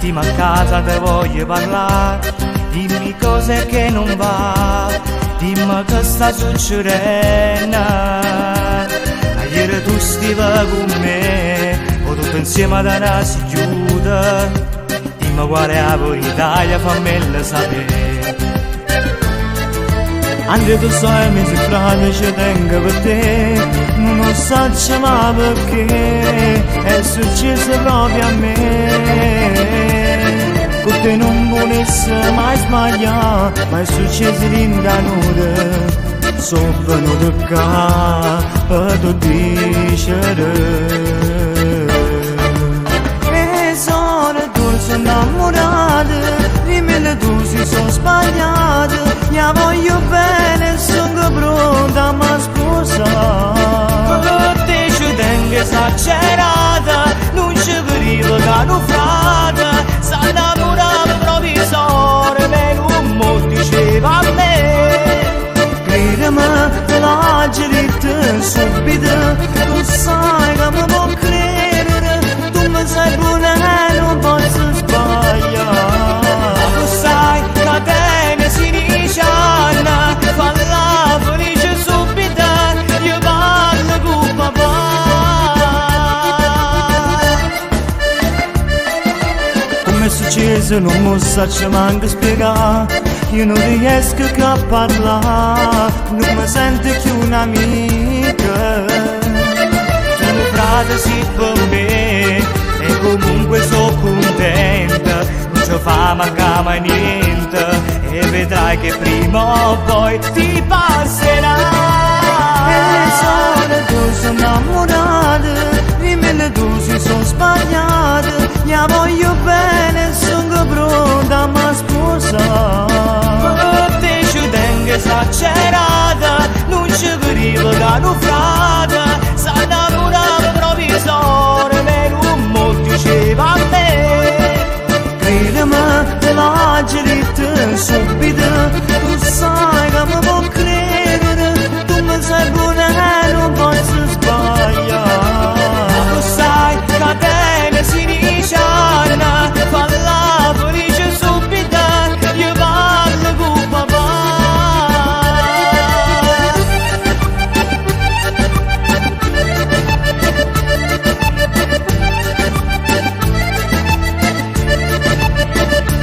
l'ultima casa te voglio parlare. Dimmi cos'è che non va, dimmi che sta succedendo. Ieri tu stavi con me, o tutto insieme da una si chiude. Dimmi qual è la verità, fammela sapere. Anche tu sai, mi si frate, ci tengo per te. Non so mai perché è successo proprio a me. Con te non volessi mai sbagliare, ma è successo in dannuta. Sono venuto qua per tu dicere. E sono dolce innamorata, dimmi tu si sono sbagliata. Io voglio bene, sono pronta a mi sposare. Per te ci tengo esagerata, non ci credo che non frate. Si innamorava provvisorio, meno molto diceva a me. Credimi, te l'ho già detto subito, tu sai che mi può credere. Tu mi sei buona e non posso sbagliare. Tu sai che te ne si dice Anna, falla felice subito, io parlo con papà. Come è successo non mi so manco spiegare. Io non riesco più a parlare, non mi sento più un'amica. Tu mi frate sì per me, e comunque sono contenta. Non ci fa mancare mai niente, e vedrai che prima o poi ti passerà. E sono tu sono innamorata, dimmi tu si sono sbagliata. Io voglio bene, sono pronta a mi sposare. Per te ci tengo esagerata, non ci credo che non frate. Si innamorava provvisorio, meno molto diceva a me. Credimi, te l'ho già detto subito, tu sai che mi può credere. Tu mi sei buona e non posso sbagliare. Tu sai che te ne si dice Anna, falla felice subito, io parlo con papà.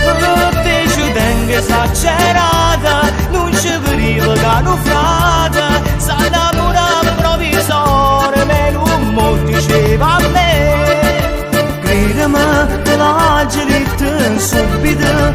Per te ci tengo esagerata, non ci credo che non frate. Si innamorava provvisorio, meno molto diceva a me. Credimi, te l'ho già detto subito,